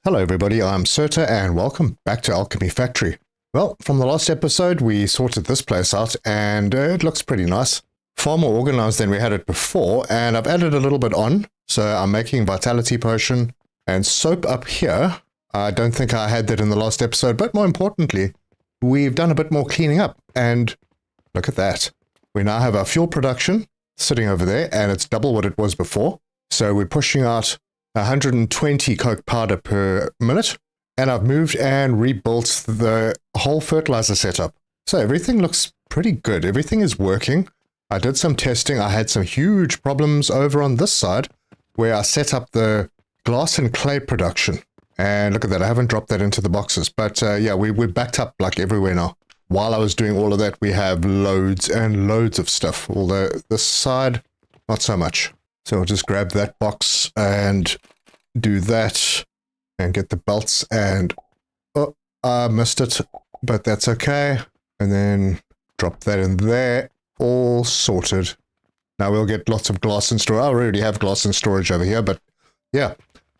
Hello everybody, I'm Serta and welcome back to Alchemy Factory. Well, from the last episode we sorted this place out and it looks pretty nice. Far more organized than we had it before, and I've added a little bit on. So I'm making vitality potion and soap up here. I don't think I had that in the last episode, but more importantly, we've done a bit more cleaning up and look at that. We now have our fuel production sitting over there and it's double what it was before. So we're pushing out 120 coke powder per minute, and I've moved and rebuilt the whole fertilizer setup. So everything looks pretty good. Everything is working. I did some testing. I had some huge problems over on this side where I set up the glass and clay production. And look at that. I haven't dropped that into the boxes. But yeah, we're backed up like everywhere now. While I was doing all of that, we have loads and loads of stuff. Although this side, not so much. So I'll just grab that box and do that and get the belts and, oh, I missed it, but that's okay. And then drop that in there, all sorted. Now we'll get lots of glass in storage. I already have glass in storage over here, but yeah,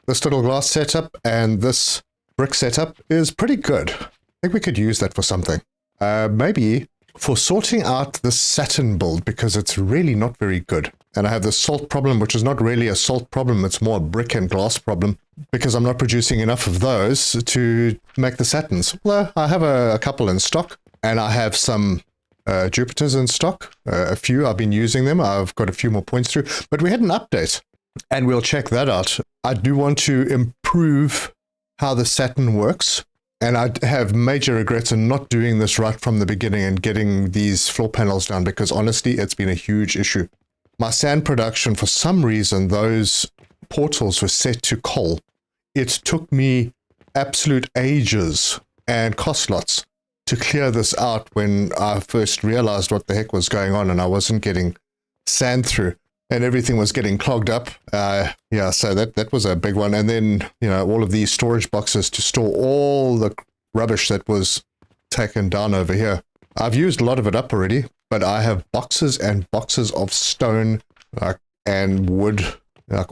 this little glass setup and this brick setup is pretty good. I think we could use that for something. Maybe for sorting out the Saturn build, because it's really not very good. And I have the salt problem, which is not really a salt problem, it's more a brick and glass problem, because I'm not producing enough of those to make the Saturns. Well, I have a couple in stock, and I have some Jupiters in stock. A few, I've been using them. I've got a few more points through, but we had an update, and we'll check that out. I do want to improve how the Saturn works. And I have major regrets in not doing this right from the beginning and getting these floor panels down, because honestly, it's been a huge issue. My sand production, for some reason, those portals were set to coal. It took me absolute ages and cost lots to clear this out when I first realized what the heck was going on and I wasn't getting sand through and everything was getting clogged up. Yeah, so that was a big one. And then, you know, all of these storage boxes to store all the rubbish that was taken down over here. I've used a lot of it up already, but I have boxes and boxes of stone and wood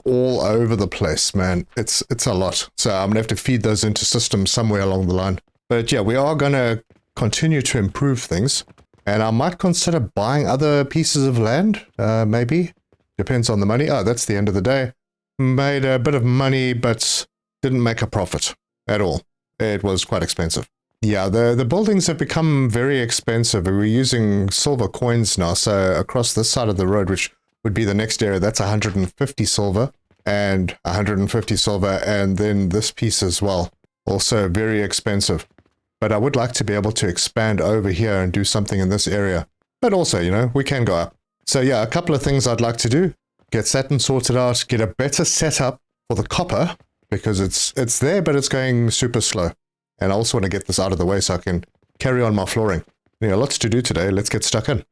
all over the place, man. It's a lot. So I'm going to have to feed those into systems somewhere along the line. But yeah, we are going to continue to improve things. And I might consider buying other pieces of land, maybe. Depends on the money. Oh, that's the end of the day. Made a bit of money, but didn't make a profit at all. It was quite expensive. Yeah, the buildings have become very expensive. We're using silver coins now. So across this side of the road, which would be the next area, that's 150 silver and 150 silver. And then this piece as well. Also very expensive. But I would like to be able to expand over here and do something in this area. But also, you know, we can go up. So yeah, a couple of things I'd like to do. Get Saturn sorted out, get a better setup for the copper, because it's there, but it's going super slow. And I also want to get this out of the way so I can carry on my flooring. Yeah, lots to do today. Let's get stuck in.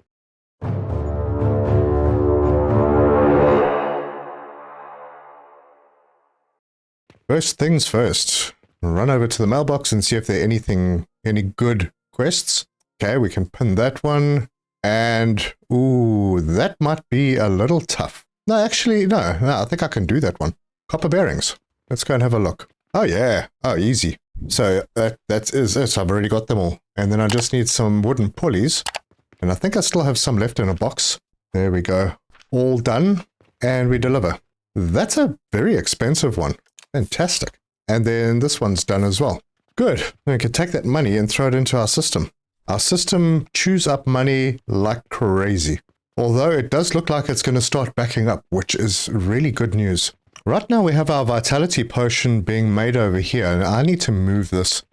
First things first. Run over to the mailbox and see if there are any good quests. Okay, we can pin that one. And, ooh, that might be a little tough. No, actually, no, I think I can do that one. Copper bearings. Let's go and have a look. Oh, yeah. Oh, easy. So that is it. I've already got them all. And then I just need some wooden pulleys. And I think I still have some left in a box. There we go. All done. And we deliver. That's a very expensive one. Fantastic. And then this one's done as well. Good. We can take that money and throw it into our system. Our system chews up money like crazy. Although it does look like it's going to start backing up, which is really good news. Right now we have our vitality potion being made over here, and I need to move this.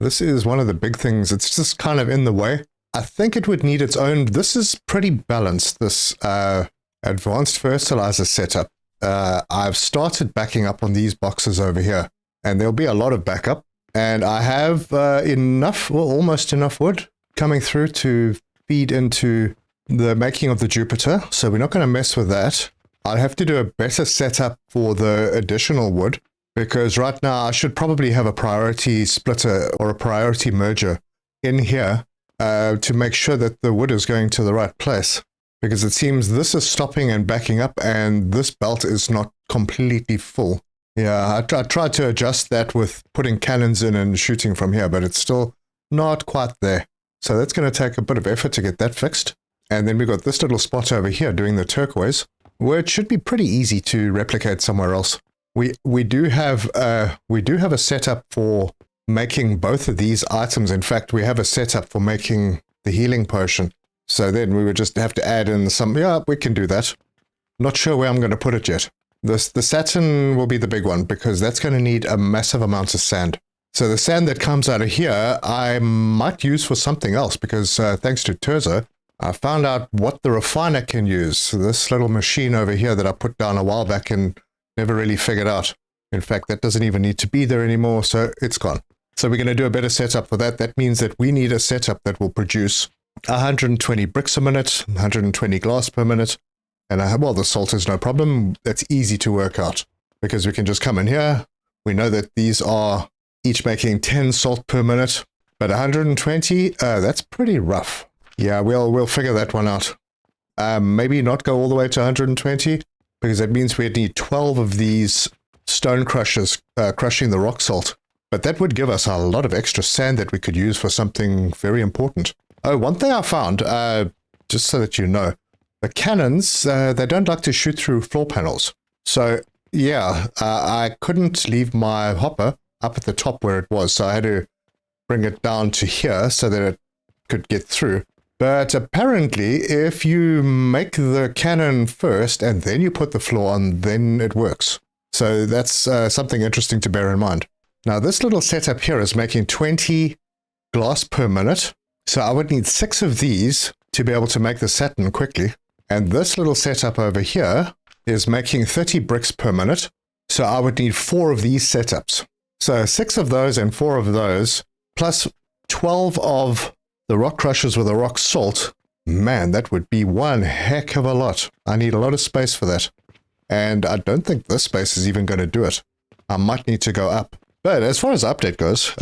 This is one of the big things. It's just kind of in the way. I think it would need its own. This is pretty balanced, this advanced fertilizer setup. I've started backing up on these boxes over here, and there'll be a lot of backup. And I have enough, well, almost enough wood coming through to feed into the making of the Jupiter, so we're not going to mess with that. I'll have to do a better setup for the additional wood, because right now I should probably have a priority splitter or a priority merger in here to make sure that the wood is going to the right place, because it seems this is stopping and backing up and this belt is not completely full. Yeah, I tried to adjust that with putting cannons in and shooting from here, but it's still not quite there. So that's going to take a bit of effort to get that fixed. And then we've got this little spot over here doing the turquoise, where it should be pretty easy to replicate somewhere else. We do have a setup for making both of these items. In fact, we have a setup for making the healing potion. So then we would just have to add in some, yeah, we can do that. Not sure where I'm going to put it yet. The Saturn will be the big one because that's going to need a massive amount of sand. So the sand that comes out of here, I might use for something else because thanks to Terzo, I found out what the refiner can use. So this little machine over here that I put down a while back and never really figured out. In fact, that doesn't even need to be there anymore, so it's gone. So we're going to do a better setup for that. That means that we need a setup that will produce 120 bricks a minute, 120 glass per minute. And well, the salt is no problem. That's easy to work out because we can just come in here. We know that these are each making 10 salt per minute, but 120, that's pretty rough. Yeah, we'll figure that one out. Maybe not go all the way to 120 because that means we'd need 12 of these stone crushers crushing the rock salt. But that would give us a lot of extra sand that we could use for something very important. Oh, one thing I found, just so that you know, the cannons, they don't like to shoot through floor panels. So, yeah, I couldn't leave my hopper up at the top where it was, so I had to bring it down to here so that it could get through. But apparently, if you make the cannon first and then you put the floor on, then it works. So that's something interesting to bear in mind. Now, this little setup here is making 20 glass per minute. So I would need 6 of these to be able to make the Saturn quickly. And this little setup over here is making 30 bricks per minute. So I would need 4 of these setups. So 6 of those and 4 of those, plus 12 of the rock crushers with the rock salt. Man, that would be one heck of a lot. I need a lot of space for that. And I don't think this space is even going to do it. I might need to go up. But as far as the update goes,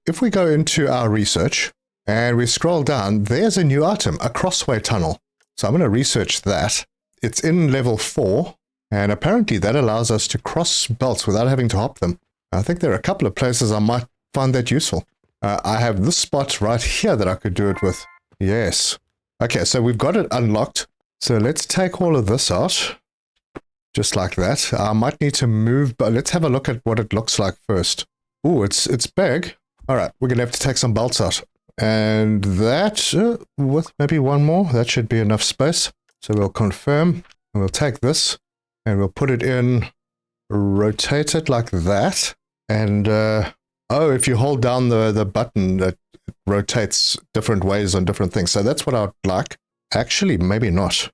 if we go into our research and we scroll down, there's a new item, a crossway tunnel. So I'm going to research that. It's in level 4, and apparently that allows us to cross belts without having to hop them. I think there are a couple of places I might find that useful. I have this spot right here that I could do it with. Yes. Okay, so we've got it unlocked. So let's take all of this out. Just like that. I might need to move, but let's have a look at what it looks like first. Oh, it's big. All right, we're going to have to take some bolts out. And that, with maybe one more, that should be enough space. So we'll confirm, and we'll take this, and we'll put it in, rotate it like that. And, oh, if you hold down the button, it rotates different ways on different things. So that's what I'd like. Actually, maybe not.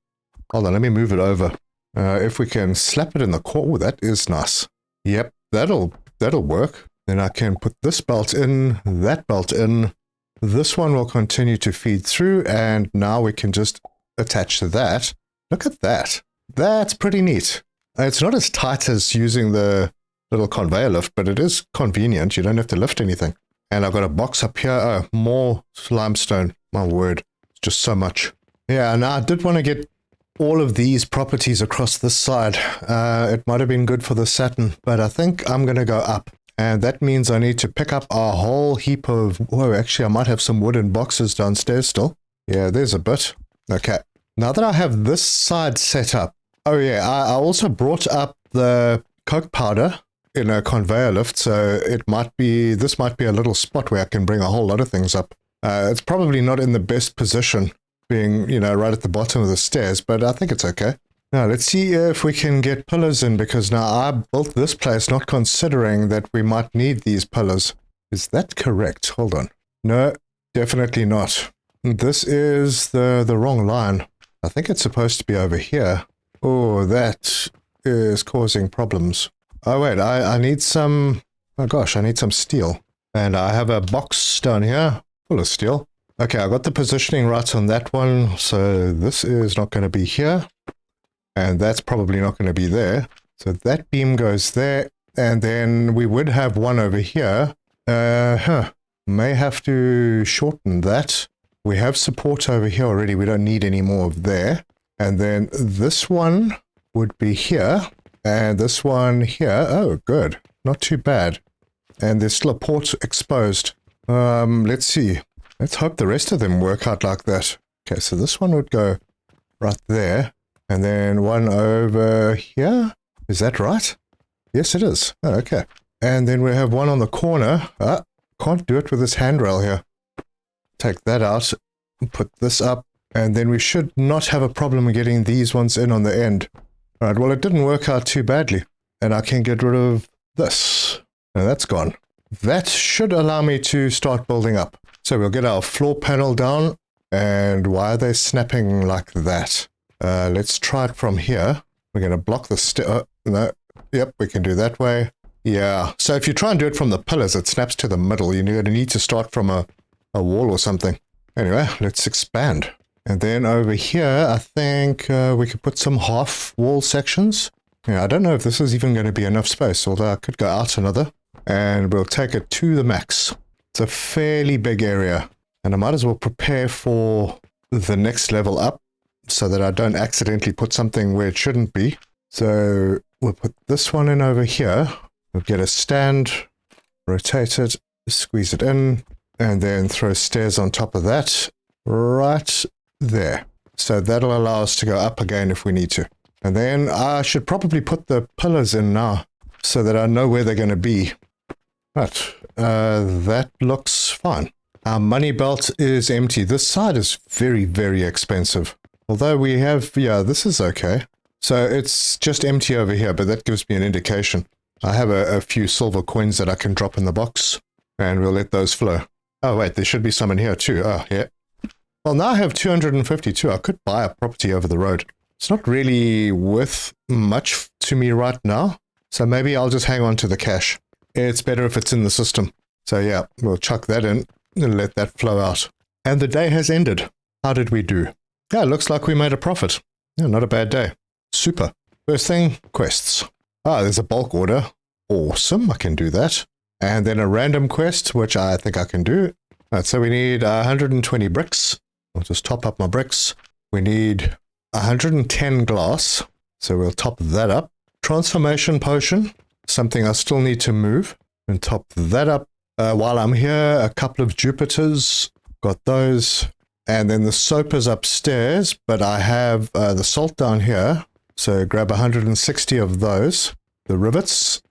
Hold on, let me move it over. If we can slap it in the core, that is nice. Yep, that'll work. Then I can put this belt in, that belt in. This one will continue to feed through, and now we can just attach to that. Look at that. That's pretty neat. It's not as tight as using the little conveyor lift, but it is convenient. You don't have to lift anything. And I've got a box up here. Oh, more limestone. My word. It's just so much. Yeah, and I did want to get all of these properties across this side. It might have been good for the Saturn, but I think I'm going to go up. And that means I need to pick up a whole heap of... Whoa, actually, I might have some wooden boxes downstairs still. Yeah, there's a bit. Okay. Now that I have this side set up... Oh, yeah, I also brought up the coke powder in a conveyor lift, so this might be a little spot where I can bring a whole lot of things up. It's probably not in the best position, being, right at the bottom of the stairs, but I think it's okay. Now, let's see if we can get pillars in, because now I built this place not considering that we might need these pillars. Is that correct? Hold on. No, definitely not. This is the wrong line. I think it's supposed to be over here. Oh, that is causing problems. Oh, wait, I need some... Oh, gosh, I need some steel. And I have a box down here full of steel. Okay, I got the positioning right on that one, so this is not going to be here. And that's probably not going to be there. So that beam goes there, and then we would have one over here. May have to shorten that. We have support over here already. We don't need any more of there. And then this one would be here. And this one here, oh, good. Not too bad. And there's still a port exposed. Let's see. Let's hope the rest of them work out like that. Okay, so this one would go right there. And then one over here. Is that right? Yes, it is. Oh, okay. And then we have one on the corner. Can't do it with this handrail here. Take that out. Put this up. And then we should not have a problem getting these ones in on the end. All right, well, it didn't work out too badly. And I can get rid of this. And that's gone. That should allow me to start building up. So we'll get our floor panel down. And why are they snapping like that? Let's try it from here. We're going to block the no. Yep, we can do that way. Yeah, so if you try and do it from the pillars, it snaps to the middle. You're going to need to start from a wall or something. Anyway, let's expand. And then over here, I think we could put some half wall sections. Yeah, I don't know if this is even going to be enough space, although I could go out another. And we'll take it to the max. It's a fairly big area. And I might as well prepare for the next level up so that I don't accidentally put something where it shouldn't be. So we'll put this one in over here. We'll get a stand, rotate it, squeeze it in, and then throw stairs on top of that right there. So that'll allow us to go up again if we need to. And then I should probably put the pillars in now so that I know where they're going to be. But that looks fine. Our money belt is empty. This side is very, very expensive. Although we have, yeah, this is okay. So it's just empty over here, but that gives me an indication. I have a few silver coins that I can drop in the box, and we'll let those flow. Oh, wait, there should be some in here too. Oh, yeah. Well, now I have 252. I could buy a property over the road. It's not really worth much to me right now, so maybe I'll just hang on to the cash. It's better if it's in the system. So yeah, we'll chuck that in and let that flow out. And the day has ended. How did we do? Yeah, it looks like we made a profit. Yeah, not a bad day. Super. First thing, quests. Ah, there's a bulk order. Awesome, I can do that. And then a random quest, which I think I can do. Right, so we need 120 bricks. I'll just top up my bricks. We need 110 glass. So we'll top that up. Transformation potion, something I still need to move. And top that up. While I'm here, a couple of Jupiters. Got those. And then the soap is upstairs, but I have the salt down here. So grab 160 of those. The rivets.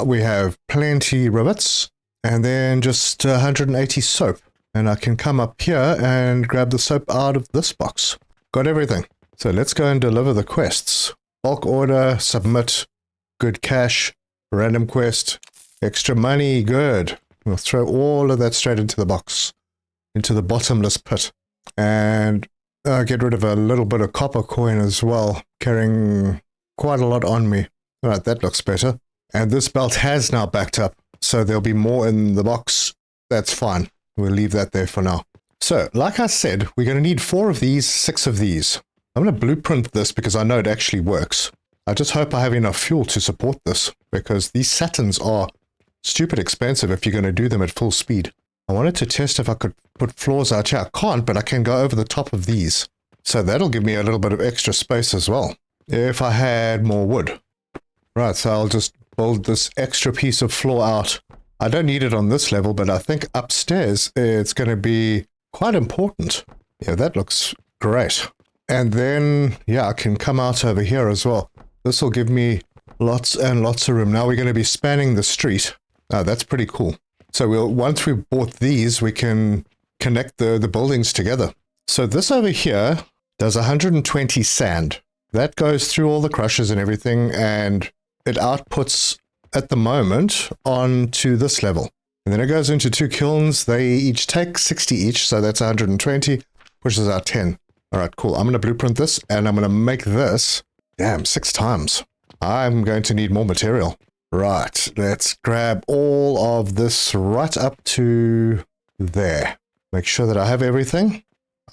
We have plenty rivets. And then just 180 soap. And I can come up here and grab the soap out of this box. Got everything. So let's go and deliver the quests. Bulk order, submit, good cash, random quest, extra money, good. We'll throw all of that straight into the box, into the bottomless pit. And get rid of a little bit of copper coin as well, carrying quite a lot on me. All right, that looks better. And this belt has now backed up, so there'll be more in the box. That's fine. We'll leave that there for now. So, like I said, we're going to need 4 of these, 6 of these. I'm going to blueprint this because I know it actually works. I just hope I have enough fuel to support this, because these Saturns are stupid expensive if you're going to do them at full speed. I wanted to test if I could put floors out here. I can't, but I can go over the top of these. So that'll give me a little bit of extra space as well, if I had more wood. Right, so I'll just build this extra piece of floor out. I don't need it on this level, but I think upstairs it's going to be quite important. Yeah, that looks great. And then, yeah, I can come out over here as well. This will give me lots and lots of room. Now we're going to be spanning the street. Oh, that's pretty cool. So once we've bought these, we can connect the buildings together. So this over here does 120 sand. That goes through all the crushers and everything, and it outputs at the moment onto this level. And then it goes into 2 kilns. They each take 60 each, so that's 120, pushes out 10. All right, cool. I'm going to blueprint this, and I'm going to make this, damn, 6 times. I'm going to need more material. Right, let's grab all of this right up to there. Make sure that I have everything.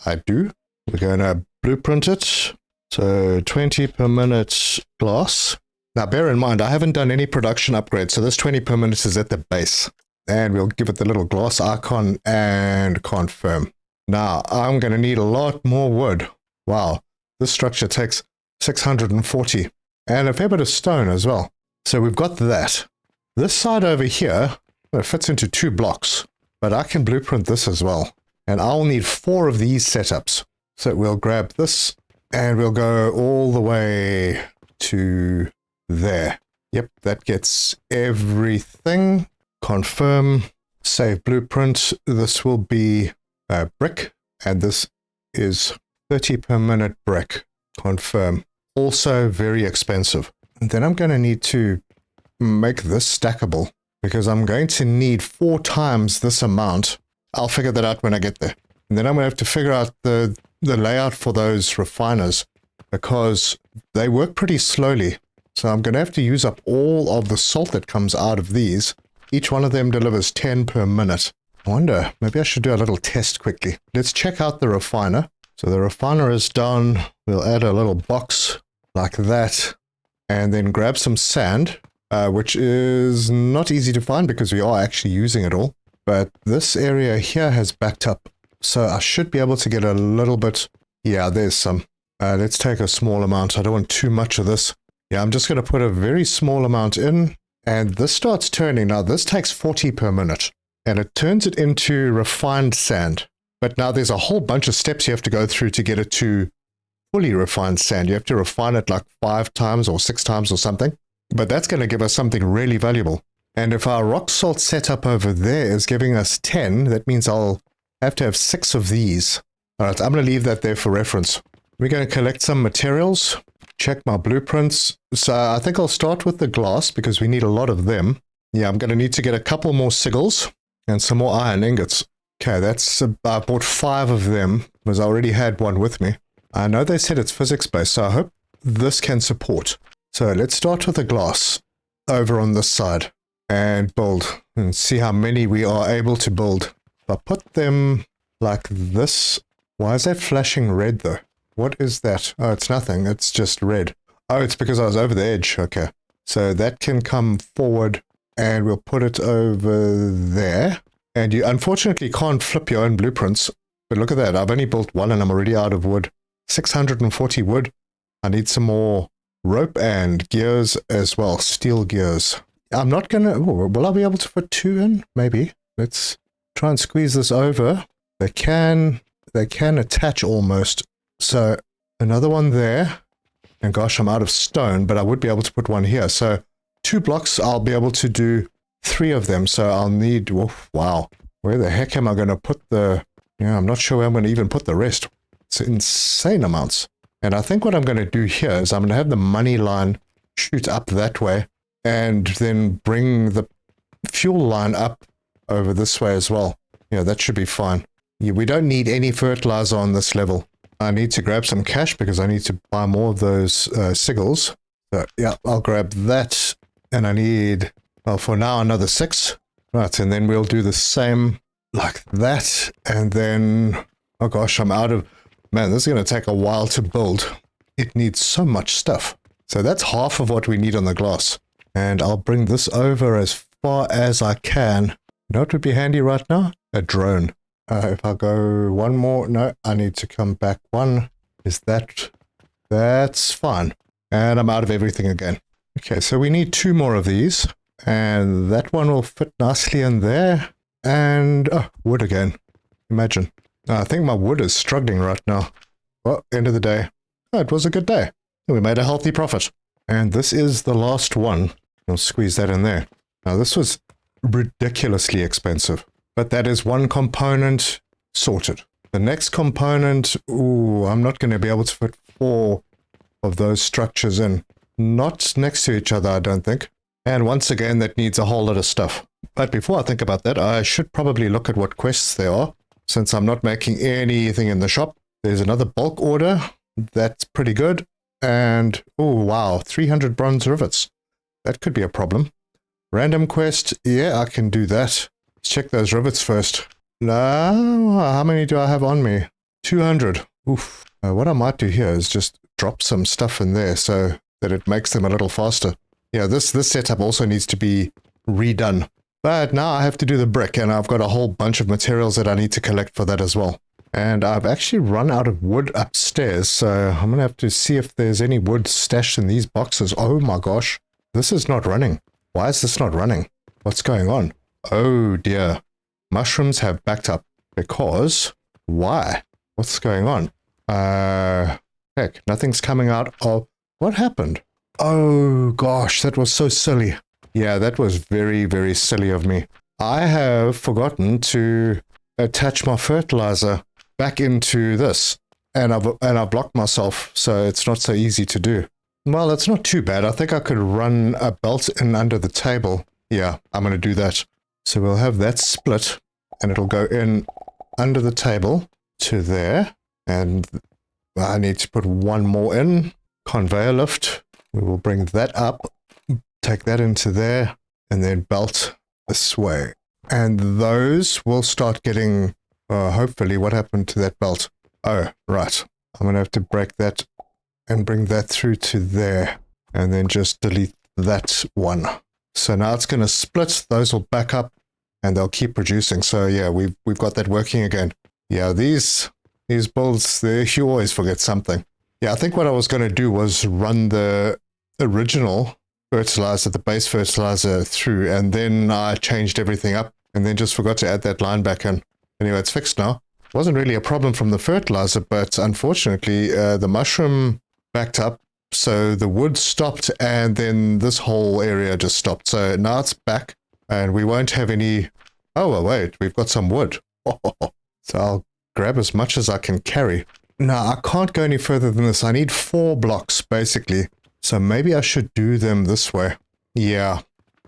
I do. We're going to blueprint it. So 20 per minute glass. Now bear in mind, I haven't done any production upgrades, so this 20 per minute is at the base. And we'll give it the little glass icon and confirm. Now, I'm going to need a lot more wood. Wow, this structure takes 640. and a fair bit of stone as well. So we've got that. This side over here, it fits into 2 blocks, but I can blueprint this as well. And I'll need 4 of these setups. So we'll grab this and we'll go all the way to there. Yep, that gets everything. Confirm, save blueprint. This will be a brick, and this is 30 per minute brick. Confirm. Also very expensive. And then I'm going to need to make this stackable because I'm going to need 4 times this amount. I'll figure that out when I get there. And then I'm going to have to figure out the layout for those refiners because they work pretty slowly. So I'm going to have to use up all of the salt that comes out of these. Each one of them delivers 10 per minute. I wonder, maybe I should do a little test quickly. Let's check out the refiner. So the refiner is done. We'll add a little box like that and then grab some sand, which is not easy to find because we are actually using it all. But this area here has backed up. So I should be able to get a little bit. Yeah, there's some. Let's take a small amount. I don't want too much of this. Yeah, I'm just going to put a very small amount in. And this starts turning. Now, this takes 40 per minute. And it turns it into refined sand. But now there's a whole bunch of steps you have to go through to get it to fully refined sand. You have to refine it like 5 times or 6 times or something. But that's going to give us something really valuable. And if our rock salt setup over there is giving us 10, that means I'll have to have 6 of these. All right, I'm going to leave that there for reference. We're going to collect some materials, check my blueprints. So I think I'll start with the glass because we need a lot of them. Yeah, I'm going to need to get a couple more sigils and some more iron ingots. Okay, that's I bought 5 of them because I already had one with me. I know they said it's physics-based, so I hope this can support. So let's start with the glass over on this side and build and see how many we are able to build. If I put them like this, why is that flashing red though? What is that? Oh, it's nothing. It's just red. Oh, it's because I was over the edge. Okay. So that can come forward and we'll put it over there. And you unfortunately can't flip your own blueprints. But look at that. I've only built one and I'm already out of wood. 640 wood. I need some more rope and gears as well. Steel gears. I'm not going to... will I be able to put 2 in? Maybe. Let's try and squeeze this over. They can attach almost. So another one there. And gosh, I'm out of stone, but I would be able to put one here. So 2 blocks, I'll be able to do 3 of them. So I'll need... wow. Where the heck am I going to put the... Yeah, I'm not sure where I'm going to even put the rest. It's insane amounts. And I think what I'm going to do here is I'm going to have the money line shoot up that way and then bring the fuel line up over this way as well. Yeah, that should be fine. Yeah, we don't need any fertilizer on this level. I need to grab some cash because I need to buy more of those sigils. So yeah, I'll grab that. And I need, well, for now, another 6. Right, and then we'll do the same like that. And then, oh gosh, I'm out of... Man, this is going to take a while to build. It needs so much stuff. So that's half of what we need on the glass. And I'll bring this over as far as I can. You know what would be handy right now? A drone. If I go one more... No, I need to come back 1. Is that... That's fine. And I'm out of everything again. Okay, so we need 2 more of these. And that one will fit nicely in there. And... oh, wood again. Imagine. I think my wood is struggling right now. Well, end of the day. Oh, it was a good day. We made a healthy profit. And this is the last one. I'll squeeze that in there. Now, this was ridiculously expensive. But that is one component sorted. The next component, ooh, I'm not going to be able to fit 4 of those structures in. Not next to each other, I don't think. And once again, that needs a whole lot of stuff. But before I think about that, I should probably look at what quests there are. Since I'm not making anything in the shop. There's another bulk order. That's pretty good. And, oh wow, 300 bronze rivets. That could be a problem. Random quest. Yeah, I can do that. Let's check those rivets first. No, how many do I have on me? 200. Oof. What I might do here is just drop some stuff in there so that it makes them a little faster. Yeah, this setup also needs to be redone. But now I have to do the brick, and I've got a whole bunch of materials that I need to collect for that as well. And I've actually run out of wood upstairs, so I'm going to have to see if there's any wood stashed in these boxes. Oh my gosh, this is not running. Why is this not running? What's going on? Oh dear. Mushrooms have backed up because... Why? What's going on? Heck, nothing's coming out of... What happened? Oh gosh, that was so silly. Yeah, that was very, very silly of me. I have forgotten to attach my fertilizer back into this, and I've blocked myself, so it's not so easy to do. Well, it's not too bad. I think I could run a belt in under the table. Yeah, I'm going to do that. So we'll have that split, and it'll go in under the table to there, and I need to put one more in. Conveyor lift. We will bring that up, take that into there, and then belt this way. And those will start getting... hopefully, what happened to that belt? Oh, right. I'm going to have to break that and bring that through to there. And then just delete that one. So now it's going to split. Those will back up and they'll keep producing. So yeah, we've got that working again. Yeah, these builds, you always forget something. Yeah, I think what I was going to do was run the original fertilizer, the base fertilizer through, and then I changed everything up and then just forgot to add that line back in. Anyway, it's fixed now. Wasn't really a problem from the fertilizer, but unfortunately, the mushroom backed up, so the wood stopped, and then this whole area just stopped. So now it's back, and we won't have any... Oh, well, wait, we've got some wood. So I'll grab as much as I can carry. Now, I can't go any further than this. I need 4 blocks, basically. So maybe I should do them this way. Yeah,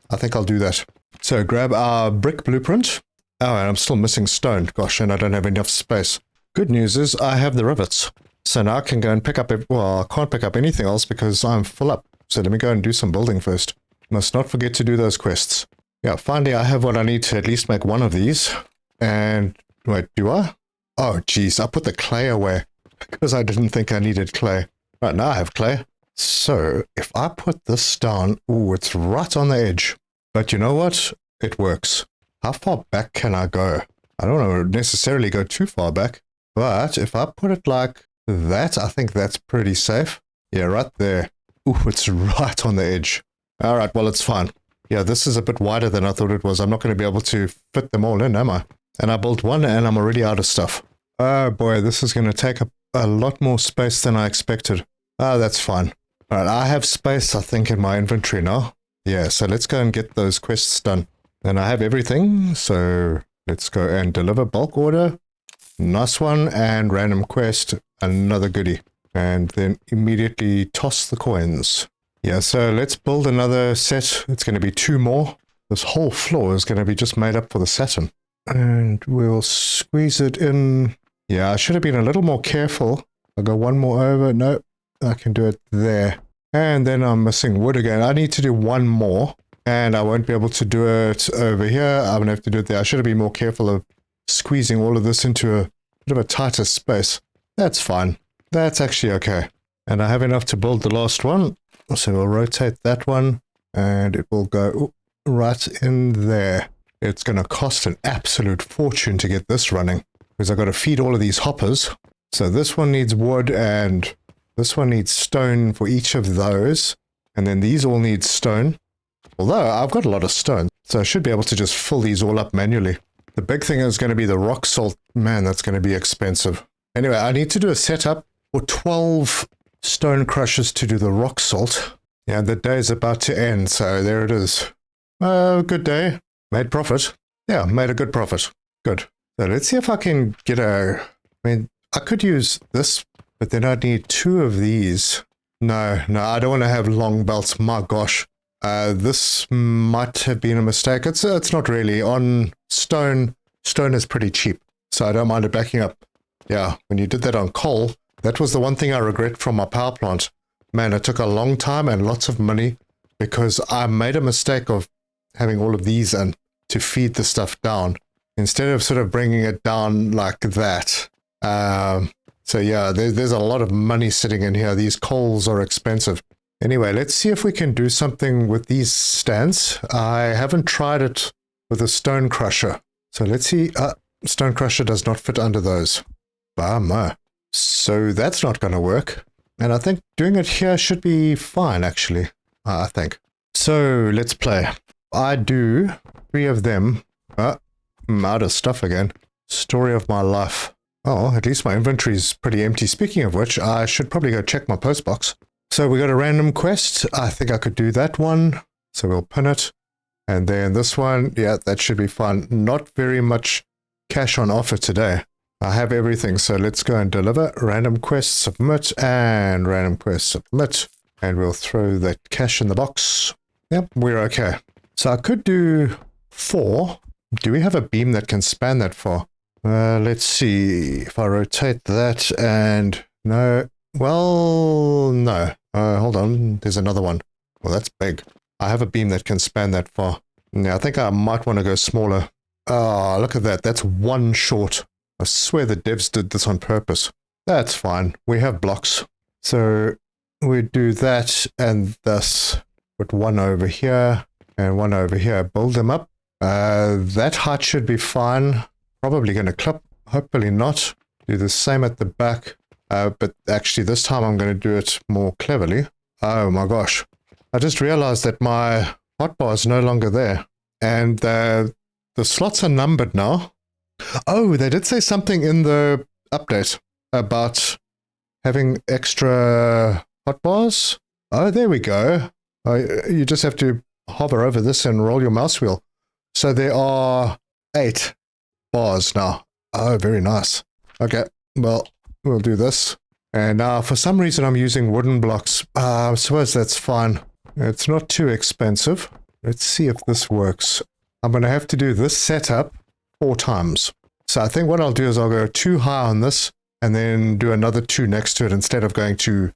I think I'll do that. So grab our brick blueprint. Oh, and I'm still missing stone. Gosh, and I don't have enough space. Good news is I have the rivets. So now I can go and pick up... Well, I can't pick up anything else because I'm full up. So let me go and do some building first. Must not forget to do those quests. Yeah, finally I have what I need to at least make one of these. And... Wait, do I? Oh, geez, I put the clay away because I didn't think I needed clay. Right, now I have clay. So, if I put this down... Ooh, it's right on the edge. But you know what? It works. How far back can I go? I don't want to necessarily go too far back, but if I put it like that, I think that's pretty safe. Yeah, right there. Ooh, it's right on the edge. All right, well, it's fine. Yeah, this is a bit wider than I thought it was. I'm not going to be able to fit them all in, am I? And I built one and I'm already out of stuff. Oh boy, this is going to take a lot more space than I expected. Oh, that's fine. All right, I have space, I think, in my inventory now. Yeah, so let's go and get those quests done. And I have everything, so let's go and deliver bulk order. Nice one, and random quest, another goodie. And then immediately toss the coins. Yeah, so let's build another set. It's going to be 2 more. This whole floor is going to be just made up for the Saturn. And we'll squeeze it in. Yeah, I should have been a little more careful. I'll go one more over. No, I can do it there. And then I'm missing wood again. I need to do one more. And I won't be able to do it over here. I'm going to have to do it there. I should have been more careful of squeezing all of this into a bit of a tighter space. That's fine. That's actually okay. And I have enough to build the last one. So we'll rotate that one. And it will go right in there. It's going to cost an absolute fortune to get this running. Because I've got to feed all of these hoppers. So this one needs wood and this one needs stone for each of those. And then these all need stone. Although, I've got a lot of stone, so I should be able to just fill these all up manually. The big thing is going to be the rock salt. Man, that's going to be expensive. Anyway, I need to do a setup for 12 stone crushers to do the rock salt. Yeah, the day is about to end, so there it is. Good day. Made profit. Yeah, made a good profit. Good. So let's see if I can get a... I mean, I could use this, but then I'd need 2 of these. No, I don't want to have long belts. My gosh. This might have been a mistake. It's not really. On stone is pretty cheap, so I don't mind it backing up. Yeah, when you did that on coal, that was the one thing I regret from my power plant. Man, it took a long time and lots of money because I made a mistake of having all of these and to feed the stuff down instead of sort of bringing it down like that. So yeah, there's a lot of money sitting in here. These coals are expensive. Anyway, let's see if we can do something with these stands. I haven't tried it with a stone crusher. So let's see. Stone crusher does not fit under those. Bummer. So that's not going to work. And I think doing it here should be fine, actually. I think. So let's play. I do 3 of them. I'm out of stuff again. Story of my life. Oh, at least my inventory is pretty empty. Speaking of which, I should probably go check my postbox. So we got a random quest. I think I could do that one. So we'll pin it. And then this one, yeah, that should be fun. Not very much cash on offer today. I have everything, so let's go and deliver. Random quest, submit, and random quest, submit. And we'll throw that cash in the box. Yep, we're okay. So I could do 4. Do we have a beam that can span that far? Let's see. If I rotate that and... No. Well, no. Hold on. There's another one. Well, that's big. I have a beam that can span that far. Yeah, I think I might want to go smaller. Oh, look at that. That's 1 short. I swear the devs did this on purpose. That's fine. We have blocks. So we do that and thus put 1 over here and 1 over here. Build them up. That height should be fine. Probably going to clip. Hopefully not. Do the same at the back. But actually this time I'm going to do it more cleverly. Oh my gosh. I just realized that my hotbar is no longer there. And the slots are numbered now. Oh, they did say something in the update about having extra hotbars. Oh, there we go. You just have to hover over this and roll your mouse wheel. So there are 8 bars now. Oh, very nice. Okay, well, we'll do this. And now, for some reason, I'm using wooden blocks. I suppose that's fine. It's not too expensive. Let's see if this works. I'm going to have to do this setup 4 times. So I think what I'll do is I'll go too high on this and then do another 2 next to it instead of going too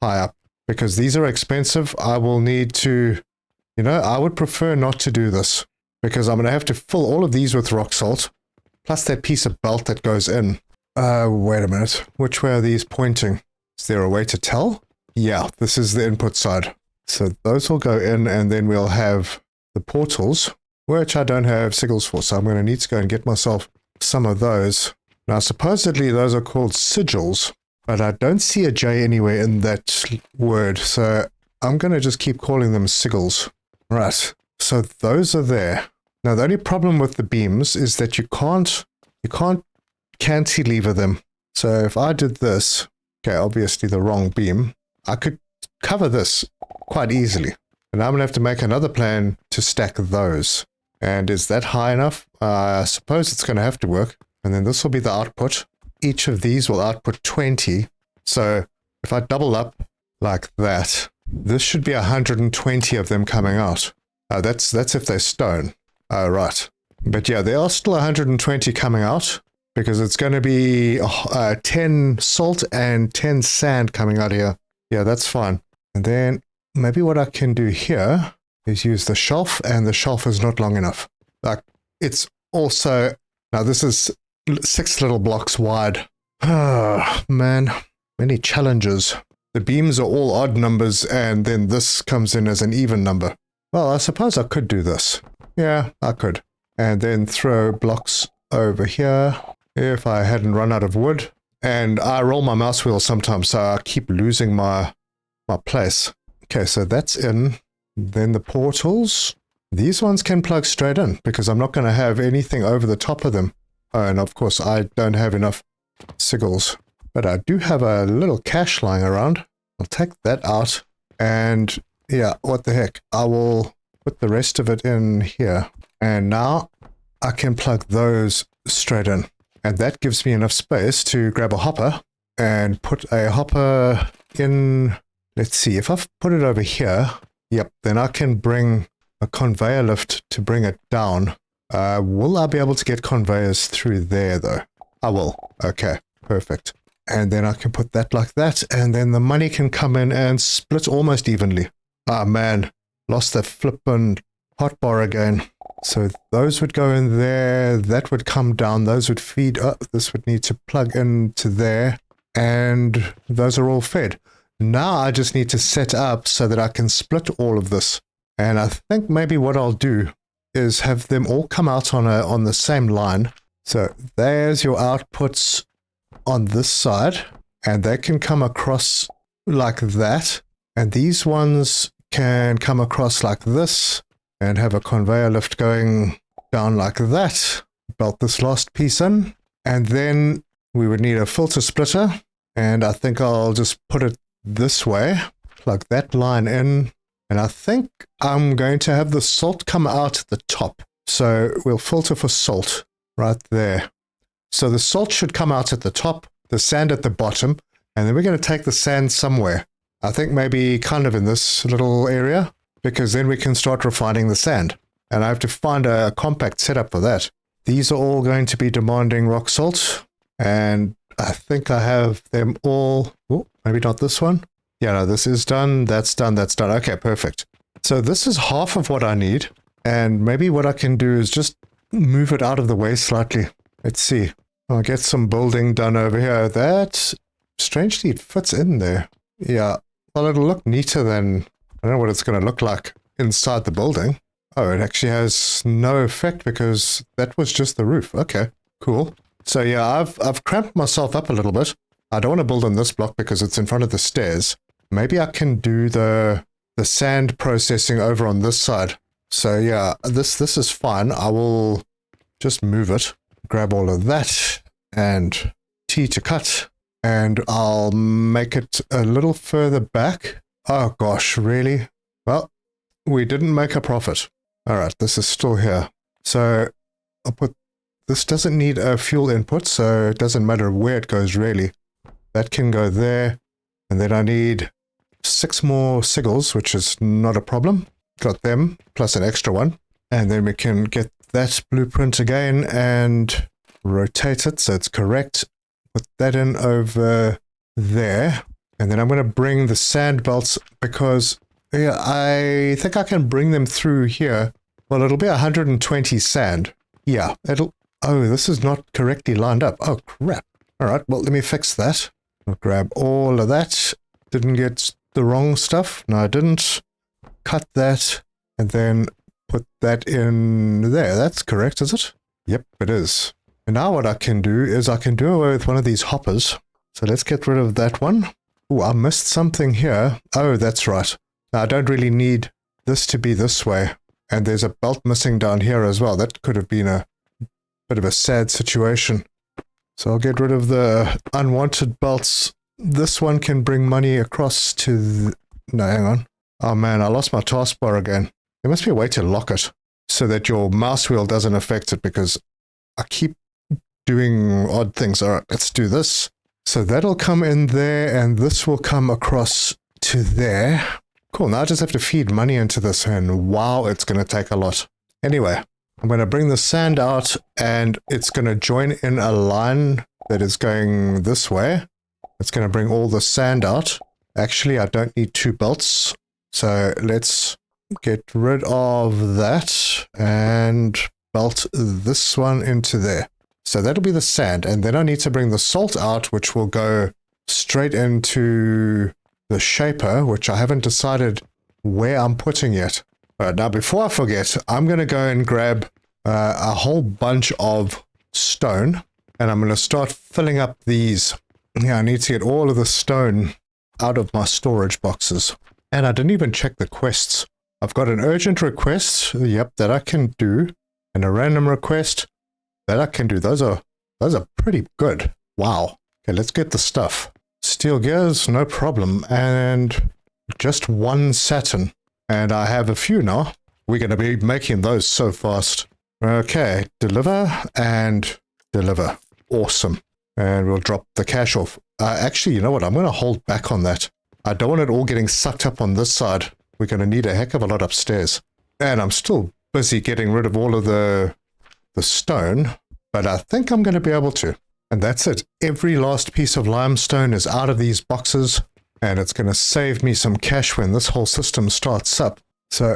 high up. Because these are expensive, I will need to, you know, I would prefer not to do this. Because I'm going to have to fill all of these with rock salt. Plus that piece of belt that goes in. Wait a minute. Which way are these pointing? Is there a way to tell? Yeah, this is the input side. So those will go in and then we'll have the portals, which I don't have sigils for. So I'm going to need to go and get myself some of those. Now, supposedly those are called sigils, but I don't see a J anywhere in that word. So I'm going to just keep calling them sigils. Right. So those are there. Now, the only problem with the beams is that you can't cantilever them. So if I did this, okay, obviously the wrong beam, I could cover this quite easily. And I'm going to have to make another plan to stack those. And is that high enough? I suppose it's going to have to work. And then this will be the output. Each of these will output 20. So if I double up like that, this should be 120 of them coming out. That's if they're stone. Right. But yeah, there are still 120 coming out because it's going to be 10 salt and 10 sand coming out here. Yeah, that's fine. And then maybe what I can do here is use the shelf, and the shelf is not long enough. Like, it's also, now this is 6 little blocks wide. Ah, man, many challenges. The beams are all odd numbers, and then this comes in as an even number. Well, I suppose I could do this. Yeah, I could. And then throw blocks over here if I hadn't run out of wood. And I roll my mouse wheel sometimes, so I keep losing my place. Okay, so that's in. Then the portals. These ones can plug straight in because I'm not going to have anything over the top of them. Oh, and of course, I don't have enough sigils. But I do have a little cache lying around. I'll take that out. And yeah, what the heck. I will put the rest of it in here. And now I can plug those straight in. And that gives me enough space to grab a hopper and put a hopper in. Let's see, if I've put it over here, yep, then I can bring a conveyor lift to bring it down. Will I be able to get conveyors through there though? I will. Okay, perfect. And then I can put that like that, and then the money can come in and split almost evenly. Ah, man, lost the flippin' hotbar again. So those would go in there, that would come down, those would feed up, this would need to plug into there, and those are all fed. Now I just need to set up so that I can split all of this. And I think maybe what I'll do is have them all come out on the same line. So there's your outputs on this side, and they can come across like that. And these ones can come across like this and have a conveyor lift going down like that. Belt this last piece in, and then we would need a filter splitter, and I think I'll just put it this way, plug that line in, and I think I'm going to have the salt come out at the top. So we'll filter for salt right there. So the salt should come out at the top, the sand at the bottom, and then we're going to take the sand somewhere. I think maybe kind of in this little area, because then we can start refining the sand. And I have to find a compact setup for that. These are all going to be demanding rock salt, and I think I have them all. Oh, maybe not this one. Yeah, no, this is done. That's done. That's done. Okay, perfect. So this is half of what I need, and maybe what I can do is just move it out of the way slightly. Let's see. I'll get some building done over here. That, strangely, it fits in there. Yeah, well, it'll look neater than, I don't know what it's going to look like inside the building. Oh, it actually has no effect because that was just the roof. Okay, cool. So yeah, I've cramped myself up a little bit. I don't want to build on this block because it's in front of the stairs. Maybe I can do the sand processing over on this side. So yeah, this is fine. I will just move it, grab all of that, and T to cut, and I'll make it a little further back. Oh gosh, really? Well, we didn't make a profit. All right, this is still here. So I'll put, this doesn't need a fuel input, so it doesn't matter where it goes really. That can go there. And then I need 6 more sigils, which is not a problem. Got them, plus an extra one. And then we can get that blueprint again and rotate it so it's correct. Put that in over there. And then I'm going to bring the sand belts because yeah, I think I can bring them through here. Well, it'll be 120 sand. Yeah, it'll... Oh, this is not correctly lined up. Oh, crap. All right, well, let me fix that. I'll grab all of that. Didn't get the wrong stuff. No, I didn't. Cut that, and then put that in there. That's correct, is it? Yep, it is. And now what I can do is I can do away with one of these hoppers. So let's get rid of that one. Oh, I missed something here. Oh, that's right. Now, I don't really need this to be this way. And there's a belt missing down here as well. That could have been a bit of a sad situation. So I'll get rid of the unwanted belts. This one can bring money across to... No, hang on. Oh man, I lost my taskbar again. There must be a way to lock it so that your mouse wheel doesn't affect it because I keep doing odd things. All right, let's do this. So that'll come in there and this will come across to there. Cool, now I just have to feed money into this and wow, it's going to take a lot. Anyway, I'm going to bring the sand out and it's going to join in a line that is going this way. It's going to bring all the sand out. Actually, I don't need 2 belts. So let's get rid of that and belt this one into there. So that'll be the sand. And then I need to bring the salt out, which will go straight into the shaper, which I haven't decided where I'm putting yet. All right, now before I forget, I'm going to go and grab a whole bunch of stone, and I'm going to start filling up these. Yeah, I need to get all of the stone out of my storage boxes. And I didn't even check the quests. I've got an urgent request, yep, that I can do, and a random request that I can do. Those are pretty good. Wow. Okay, let's get the stuff. Steel gears, no problem, and just 1 Saturn. And I have a few now. We're going to be making those so fast. Okay, deliver and deliver. Awesome. And we'll drop the cash off. Actually, you know what? I'm going to hold back on that. I don't want it all getting sucked up on this side. We're going to need a heck of a lot upstairs. And I'm still busy getting rid of all of the stone, but I think I'm going to be able to. And that's it. Every last piece of limestone is out of these boxes, and it's going to save me some cash when this whole system starts up. So,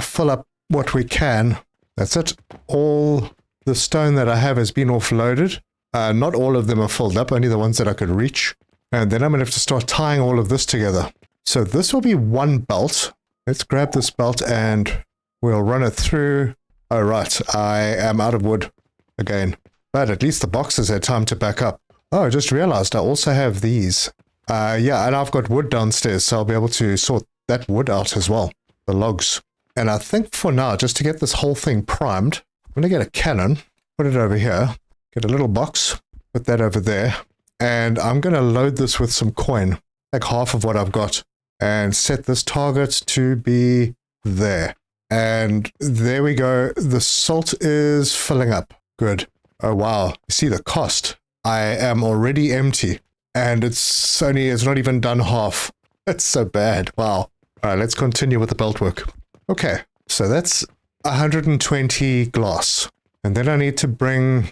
fill up what we can. That's it. All the stone that I have has been offloaded. Not all of them are filled up, only the ones that I could reach. And then I'm going to have to start tying all of this together. So this will be 1 belt. Let's grab this belt and we'll run it through. Oh, right. I am out of wood again. But at least the boxes had time to back up. Oh, I just realized I also have these. Yeah, and I've got wood downstairs, so I'll be able to sort that wood out as well, the logs. And I think for now, just to get this whole thing primed, I'm going to get a cannon, put it over here, get a little box, put that over there, and I'm going to load this with some coin, like half of what I've got, and set this target to be there. And there we go. The salt is filling up. Good. Oh, wow. You see the cost. I am already empty, and it's not even done half. It's so bad. Wow. All right, let's continue with the belt work. Okay, so that's 120 glass. And then I need to bring,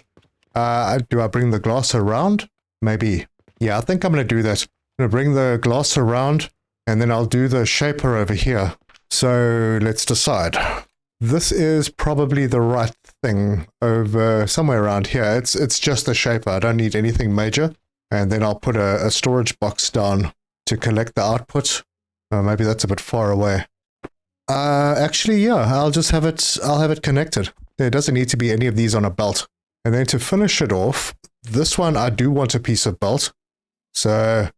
do I bring the glass around? Maybe. Yeah, I think I'm going to do that. I'm going to bring the glass around, and then I'll do the shaper over here. So let's decide. This is probably the right thing over somewhere around here. It's just the shaper. I don't need anything major. And then I'll put a storage box down to collect the output. Maybe that's a bit far away. Actually, yeah, I'll have it connected. There doesn't need to be any of these on a belt. And then to finish it off, this one, I do want a piece of belt. So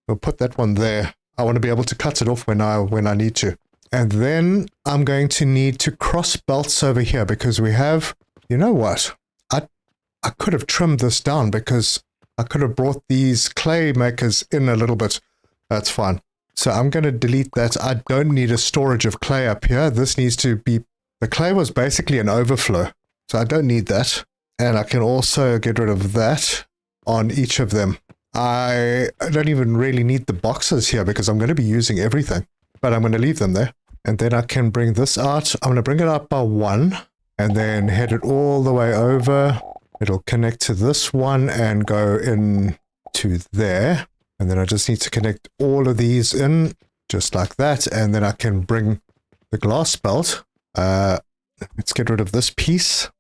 we'll put that one there. I want to be able to cut it off when I need to. And then I'm going to need to cross belts over here because we have, you know what? I could have trimmed this down because I could have brought these clay makers in a little bit. That's fine. So I'm going to delete that. I don't need a storage of clay up here. This needs to be, the clay was basically an overflow. So I don't need that. And I can also get rid of that on each of them. I don't even really need the boxes here because I'm going to be using everything. But I'm going to leave them there. And then I can bring this out. I'm going to bring it up by 1 and then head it all the way over. It'll connect to this one and go in to there. And then I just need to connect all of these in just like that. And then I can bring the glass belt. Let's get rid of this piece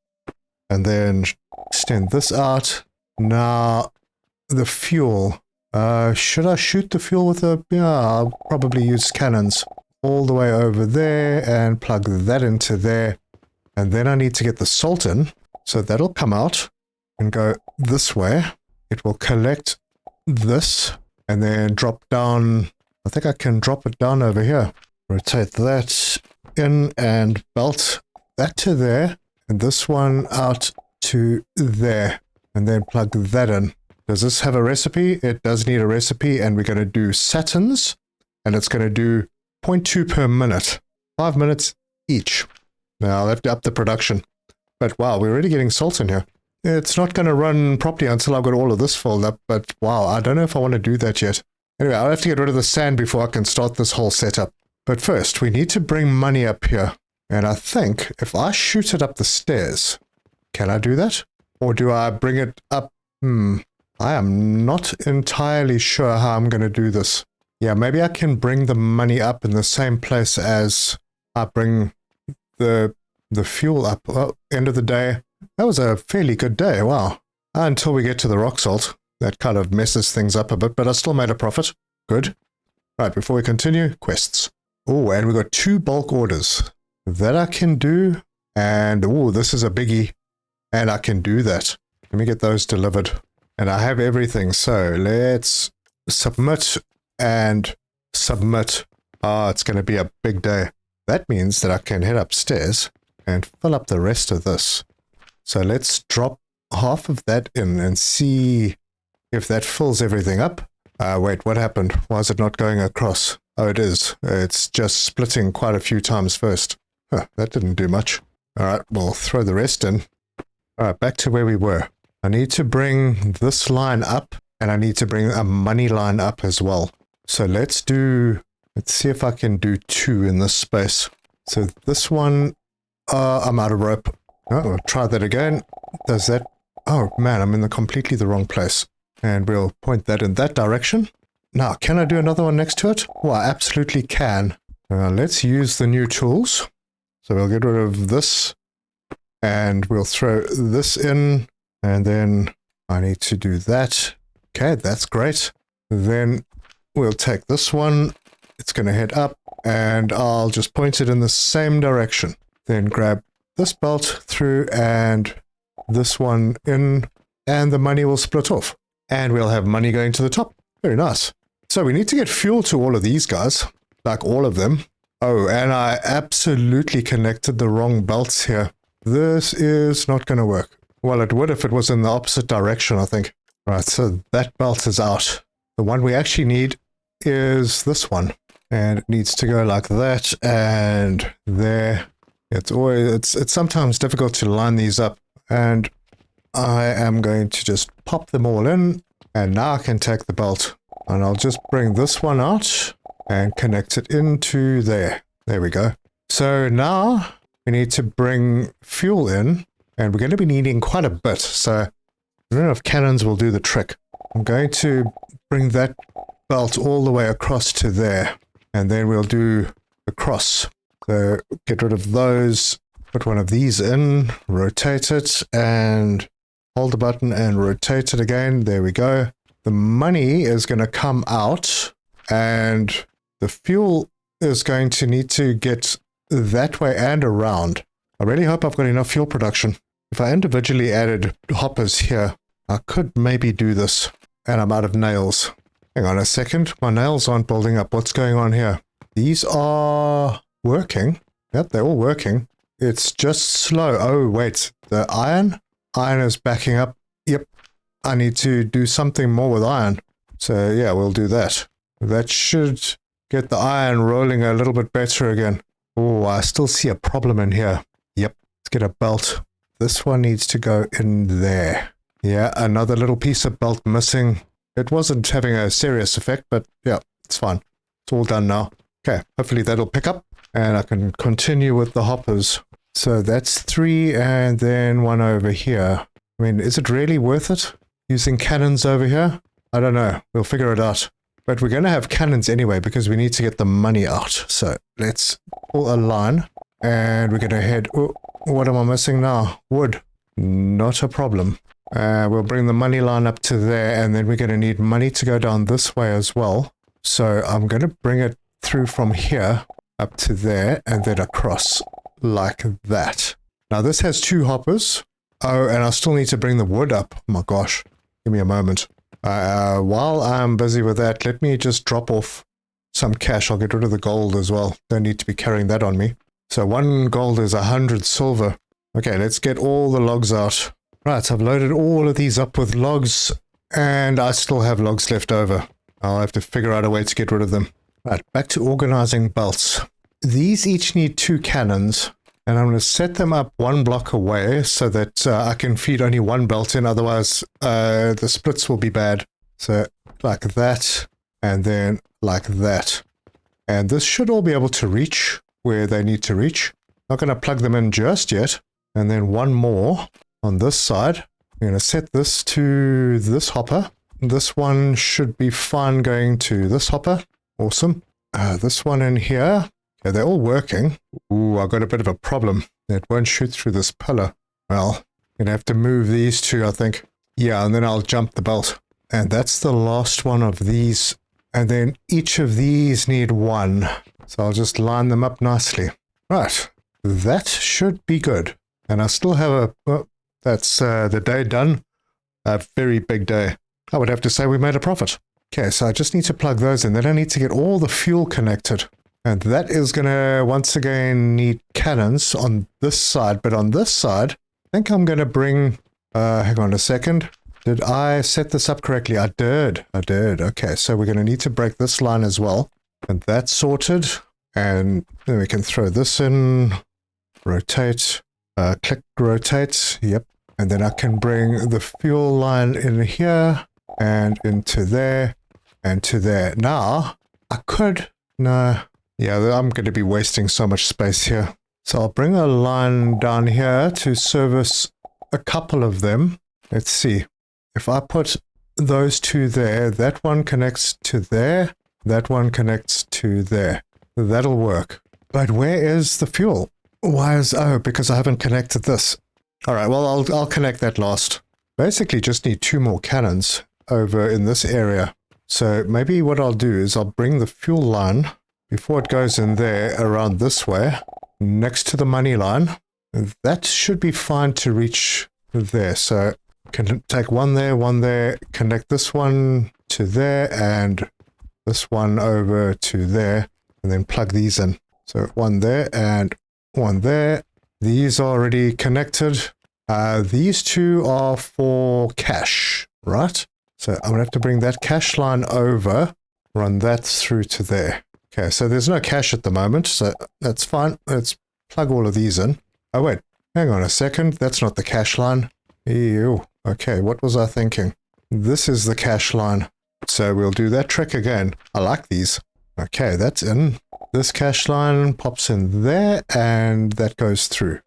and then extend this out. Now the fuel. Should I shoot the fuel with a... Yeah, I'll probably use cannons all the way over there and plug that into there. And then I need to get the salt in. So that'll come out and go this way. It will collect this and then drop down. I think I can drop it down over here. Rotate that in and belt that to there. And this one out to there. And then plug that in. Does this have a recipe? It does need a recipe, and we're going to do Saturns, and it's going to do 0.2 per minute, 5 minutes each. Now I'll have to up the production. But wow, we're already getting salt in here. It's not going to run properly until I've got all of this filled up, but wow, I don't know if I want to do that yet. Anyway, I'll have to get rid of the sand before I can start this whole setup. But first, we need to bring money up here. And I think if I shoot it up the stairs, can I do that? Or do I bring it up? I am not entirely sure how I'm going to do this. Yeah, maybe I can bring the money up in the same place as I bring the fuel up. Oh, end of the day. That was a fairly good day, wow. Until we get to the rock salt. That kind of messes things up a bit, but I still made a profit. Good. Right, before we continue, quests. Oh, and we've got 2 bulk orders. That I can do. And, oh, this is a biggie. And I can do that. Let me get those delivered. And I have everything, so let's submit and submit. It's going to be a big day. That means that I can head upstairs and fill up the rest of this. So let's drop half of that in and see if that fills everything up. Wait, what happened? Why is it not going across? Oh, it is. It's just splitting quite a few times first. Huh, that didn't do much. All right, we'll throw the rest in. All right, back to where we were. I need to bring this line up, and I need to bring a money line up as well. So let's see if I can do 2 in this space. So this one, I'm out of rope. Oh, we'll try that again. Does that? Oh man, I'm in completely the wrong place. And we'll point that in that direction. Now, can I do another one next to it? Well, I absolutely can. Let's use the new tools. So we'll get rid of this, and we'll throw this in. And then I need to do that. Okay, that's great. Then we'll take this one. It's going to head up, and I'll just point it in the same direction. Then grab this belt through and this one in, and the money will split off. and we'll have money going to the top. Very nice. So we need to get fuel to all of these guys, like all of them. Oh, and I absolutely connected the wrong belts here. This is not going to work. Well, it would if it was in the opposite direction, I think. Right, so that belt is out. The one we actually need is this one. And it needs to go like that and there. It's sometimes difficult to line these up. And I am going to just pop them all in. And now I can take the belt. And I'll just bring this one out and connect it into there. There we go. So now we need to bring fuel in. And we're going to be needing quite a bit. So I don't know if cannons will do the trick. I'm going to bring that belt all the way across to there. And then we'll do the cross. So get rid of those. Put one of these in. Rotate it. And hold the button and rotate it again. There we go. The money is going to come out. And the fuel is going to need to get that way and around. I really hope I've got enough fuel production. If I individually added hoppers here, I could maybe do this. And I'm out of nails. Hang on a second. My nails aren't building up. What's going on here? These are working. Yep, they're all working. It's just slow. Oh, wait. The iron? Iron is backing up. Yep. I need to do something more with iron. So, yeah, we'll do that. That should get the iron rolling a little bit better again. Oh, I still see a problem in here. Yep. Let's get a belt. This one needs to go in there. Yeah, another little piece of belt missing. It wasn't having a serious effect, but yeah, it's fine. It's all done now. Okay, hopefully that'll pick up and I can continue with the hoppers. So that's 3 and then 1 over here. I mean, is it really worth it using cannons over here? I don't know. We'll figure it out. But we're going to have cannons anyway because we need to get the money out. So let's pull a line and we're going to head... Oh, what am I missing now? Wood. Not a problem. We'll bring the money line up to there and then we're going to need money to go down this way as well. So I'm going to bring it through from here up to there and then across like that. Now this has 2 hoppers. Oh, and I still need to bring the wood up. Oh my gosh. Give me a moment. While I'm busy with that, let me just drop off some cash. I'll get rid of the gold as well. Don't need to be carrying that on me. So 1 gold is 100 silver. Okay, let's get all the logs out. Right, I've loaded all of these up with logs, and I still have logs left over. I'll have to figure out a way to get rid of them. Right, back to organizing belts. These each need 2 cannons, and I'm going to set them up 1 block away so that I can feed only 1 belt in, otherwise the splits will be bad. So, like that, and then like that. And this should all be able to reach where they need to reach. Not going to plug them in just yet. And then 1 more on this side. I'm going to set this to this hopper. This one should be fine going to this hopper. Awesome. This one in here. Yeah, they're all working. Ooh, I've got a bit of a problem. It won't shoot through this pillar. Well, I'm going to have to move these 2, I think. Yeah, and then I'll jump the belt. And that's the last one of these. And then each of these need 1. So I'll just line them up nicely. Right. That should be good. And I still have a... Well, that's the day done. A very big day. I would have to say we made a profit. Okay, so I just need to plug those in. Then I need to get all the fuel connected. And that is going to, once again, need cannons on this side. But on this side, I think I'm going to bring... hang on a second. Did I set this up correctly? I did. Okay, so we're going to need to break this line as well. And that's sorted. And then we can throw this in. Rotate. Click rotate. Yep. And then I can bring the fuel line in here. And into there. And to there. Now, I could... No... Yeah, I'm going to be wasting so much space here. So I'll bring a line down here to service a couple of them. Let's see. If I put those 2 there, that one connects to there, that one connects to there. That'll work. But where is the fuel? Why is... Oh, because I haven't connected this. All right, well, I'll connect that last. Basically just need 2 more cannons over in this area. So maybe what I'll do is I'll bring the fuel line... Before it goes in there, around this way, next to the money line, that should be fine to reach there. So Can take one there, connect this one to there, and this one over to there, and then plug these in. So one there and one there. These are already connected. These two are for cache, right? So I'm going to have to bring that cache line over, run that through to there. Okay, so there's no cache at the moment, so that's fine. Let's plug all of these in. Oh wait, hang on a second. That's not the cache line. Ew. Okay, what was I thinking? This is the cache line. So we'll do that trick again. I like these. Okay, that's in. This cache line pops in there, and that goes through.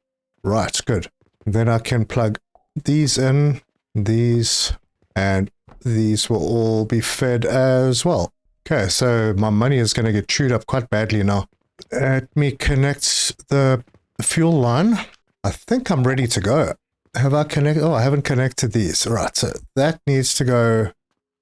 Right, good. Then I can plug these in, these, and these will all be fed as well. Okay, so my money is going to get chewed up quite badly now. Let me connect the fuel line. I think I'm ready to go. Have I connected? Oh, I haven't connected these. Right, so that needs to go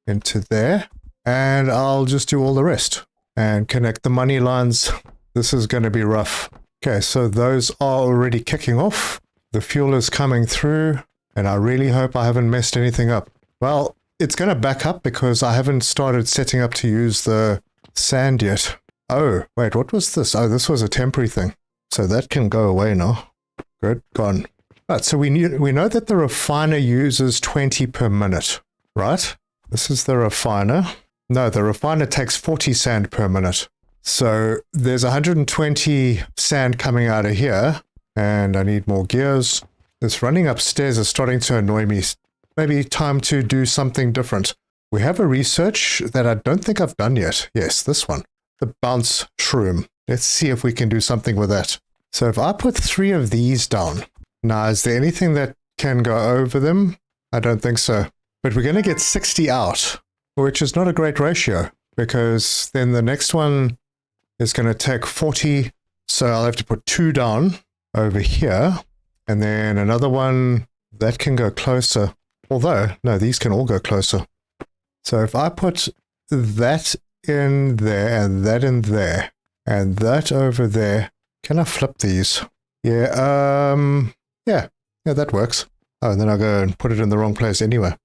into there, and I'll just do all the rest and connect the money lines. This is going to be rough. Okay, so those are already kicking off. The fuel is coming through, and I really hope I haven't messed anything up. Well, it's going to back up because I haven't started setting up to use the sand yet. Oh, wait, what was this? Oh, this was a temporary thing. So that can go away now. Good, gone. Right, so we know that the refiner uses 20 per minute, right? This is the refiner. No, the refiner takes 40 sand per minute. So there's 120 sand coming out of here, and I need more gears. This running upstairs is starting to annoy me. Maybe time to do something different. We have a research that I don't think I've done yet. Yes, this one. The bounce shroom. Let's see if we can do something with that. So if I put 3 of these down. Now, is there anything that can go over them? I don't think so. But we're going to get 60 out, which is not a great ratio, because then the next one is going to take 40. So I'll have to put 2 down over here, and then another one that can go closer. Although, no, these can all go closer. So if I put that in there, and that in there, and that over there, can I flip these? Yeah, yeah, that works. Oh, and then I'll go and put it in the wrong place anyway.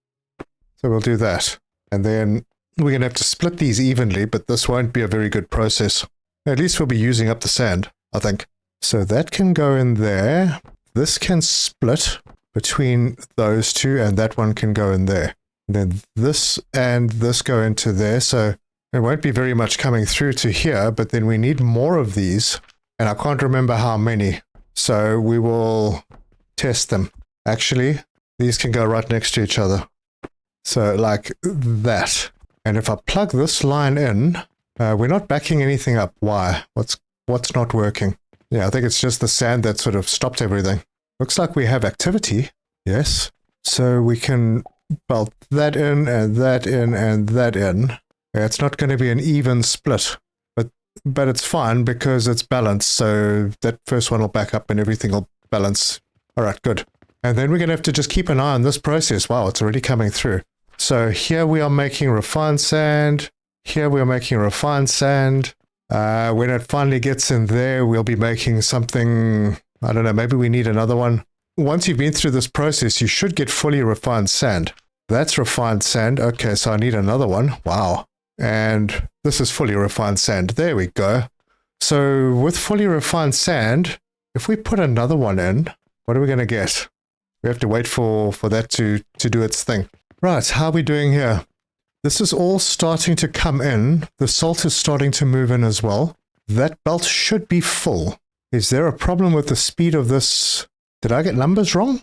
So we'll do that. And then we're going to have to split these evenly, but this won't be a very good process. At least we'll be using up the sand, I think. So that can go in there. This can split between those two, and that one can go in there. And then this and this go into there, so there won't be very much coming through to here, but then we need more of these, and I can't remember how many. So we will test them. Actually, these can go right next to each other. So like that. And if I plug this line in, we're not backing anything up. Why? What's not working? Yeah, I think it's just the sand that sort of stopped everything. Looks like we have activity. Yes. So we can belt that in and that in and that in. Yeah, it's not going to be an even split, but it's fine because it's balanced. So that first one will back up and everything will balance. All right, good. And then we're going to have to just keep an eye on this process. Wow, it's already coming through. So here we are making refined sand. Here we are making refined sand. When it finally gets in there, we'll be making something, I don't know, maybe we need another one. Once you've been through this process, you should get fully refined sand. That's refined sand. Okay, so I need another one. Wow. And this is fully refined sand. There we go. So with fully refined sand, if we put another one in, what are we going to get? We have to wait for that to do its thing. Right, how are we doing here? This is all starting to come in. The salt is starting to move in as well. That belt should be full. Is there a problem with the speed of this? Did I get numbers wrong?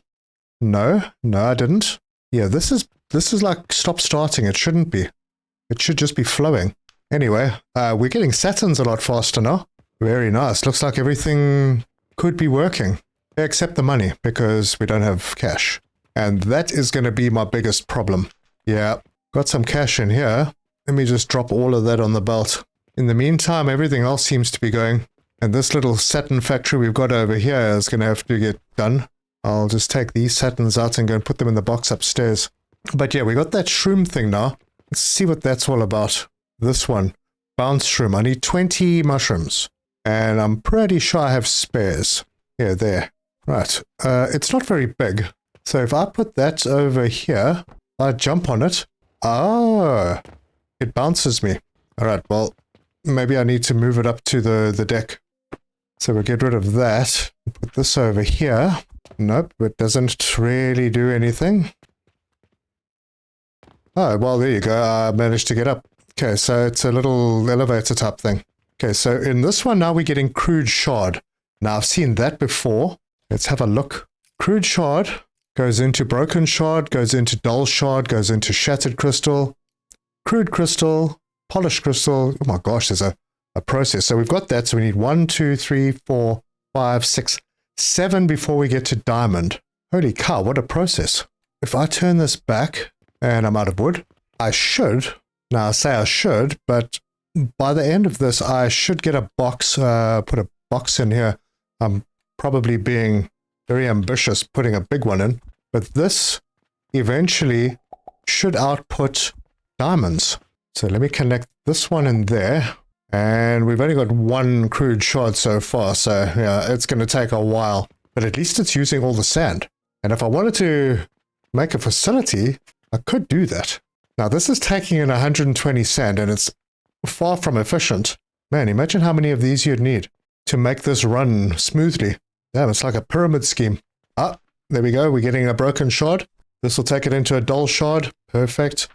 No, I didn't. Yeah, this is like stop starting. It shouldn't be. It should just be flowing. Anyway, we're getting Saturns a lot faster now. Very nice. Looks like everything could be working. Except the money, because we don't have cash. And that is going to be my biggest problem. Yeah, got some cash in here. Let me just drop all of that on the belt. In the meantime, everything else seems to be going. And this little Saturn factory we've got over here is going to have to get done. I'll just take these Saturns out and go and put them in the box upstairs. But yeah, we got that shroom thing now. Let's see what that's all about. This one. Bounce shroom. I need 20 mushrooms. And I'm pretty sure I have spares. Yeah, there. Right. It's not very big. So if I put that over here, I jump on it. Oh, it bounces me. All right, well, maybe I need to move it up to the deck. So we'll get rid of that. Put this over here. Nope, it doesn't really do anything. Oh, well, there you go. I managed to get up. Okay, so it's a little elevator type thing. Okay, so in this one now we're getting crude shard. Now I've seen that before. Let's have a look. Crude shard goes into broken shard, goes into dull shard, goes into shattered crystal, crude crystal, polished crystal. Oh my gosh, there's a process. So we've got that. So we need 1, 2, 3, 4, 5, 6, 7 before we get to diamond. Holy cow, what a process. If I turn this back and I'm out of wood, I should, now I say I should, but by the end of this, I should get a box, put a box in here. I'm probably being very ambitious putting a big one in, but this eventually should output diamonds. So let me connect this one in there, and we've only got 1 crude shard so far, so yeah, it's going to take a while, but at least it's using all the sand. And if I wanted to make a facility, I could do that. Now this is taking in 120 sand, and it's far from efficient. Man, imagine how many of these you'd need to make this run smoothly. Damn, it's like a pyramid scheme. Ah, there we go. We're getting a broken shard. This will take it into a dull shard. Perfect.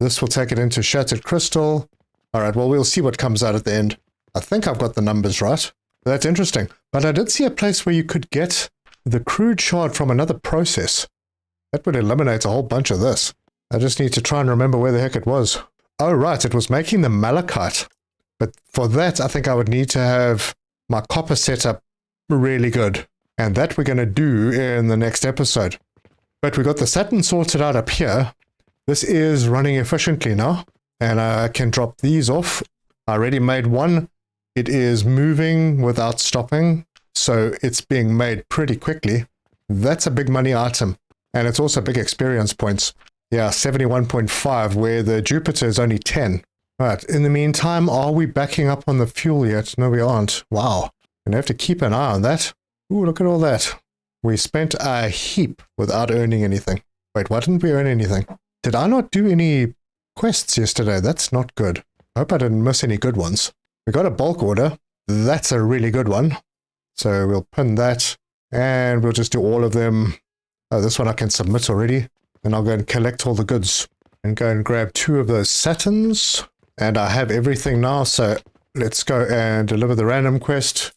This will take it into shattered crystal. All right, well, we'll see what comes out at the end. I think I've got the numbers right. That's interesting. But I did see a place where you could get the crude shard from another process. That would eliminate a whole bunch of this. I just need to try and remember where the heck it was. Oh, right, it was making the malachite. But for that, I think I would need to have my copper setup really good. And that we're going to do in the next episode. But we got the Saturn sorted out up here. This is running efficiently now. And I can drop these off. I already made one. It is moving without stopping. So it's being made pretty quickly. That's a big money item. And it's also big experience points. Yeah, 71.5, where the Jupiter is only 10. Right, in the meantime, are we backing up on the fuel yet? No, we aren't. Wow. Gonna have to keep an eye on that. Ooh, look at all that. We spent a heap without earning anything. Wait, why didn't we earn anything? Did I not do any quests yesterday? That's not good. I hope I didn't miss any good ones. We got a bulk order. That's a really good one. So we'll pin that, and we'll just do all of them. Oh, this one I can submit already. And I'll go and collect all the goods and go and grab 2 of those Saturns. And I have everything now, so let's go and deliver the random quest.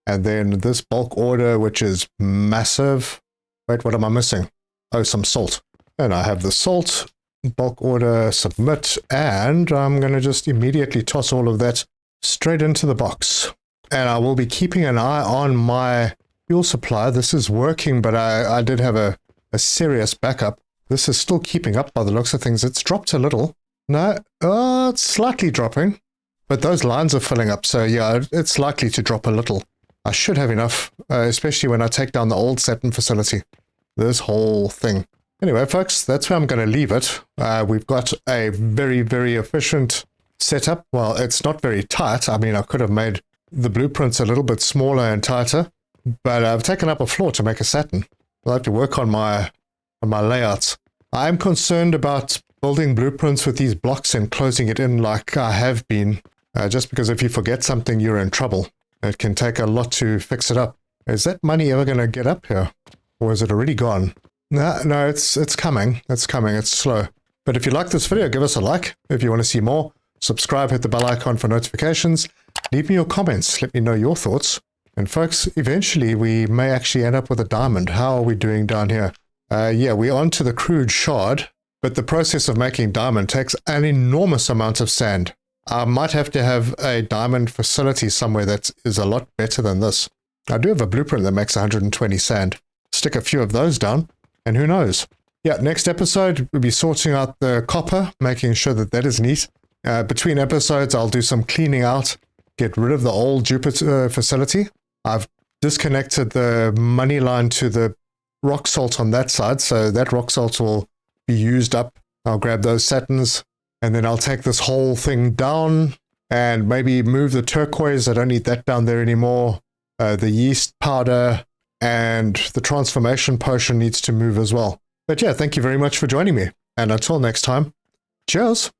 And then this bulk order, which is massive. Wait, what am I missing? Oh, some salt. And I have the salt, bulk order, submit, and I'm going to just immediately toss all of that straight into the box. And I will be keeping an eye on my fuel supply. This is working, but I did have a serious backup. This is still keeping up by the looks of things. It's dropped a little. No, it's slightly dropping. But those lines are filling up, so yeah, it's likely to drop a little. I should have enough, especially when I take down the old Saturn facility. This whole thing. Anyway, folks, that's where I'm going to leave it. We've got a very, very efficient setup. Well, it's not very tight. I mean, I could have made the blueprints a little bit smaller and tighter, but I've taken up a floor to make a Saturn. I'll have to work on my layouts. I'm concerned about building blueprints with these blocks and closing it in like I have been, just because if you forget something, you're in trouble. It can take a lot to fix it up. Is that money ever going to get up here? Or is it already gone? No, it's coming. It's coming. It's slow. But if you like this video, give us a like. If you want to see more, subscribe, hit the bell icon for notifications. Leave me your comments. Let me know your thoughts. And folks, eventually we may actually end up with a diamond. How are we doing down here? Yeah, we're on to the crude shard, but the process of making diamond takes an enormous amount of sand. I might have to have a diamond facility somewhere that is a lot better than this. I do have a blueprint that makes 120 sand. Stick a few of those down, and who knows? Yeah, next episode, we'll be sorting out the copper, making sure that that is neat. Between episodes, I'll do some cleaning out, get rid of the old Jupiter facility. I've disconnected the money line to the rock salt on that side, so that rock salt will be used up. I'll grab those Saturns, and then I'll take this whole thing down and maybe move the turquoise. I don't need that down there anymore. The yeast powder and the transformation potion needs to move as well. But yeah, thank you very much for joining me. And until next time, cheers.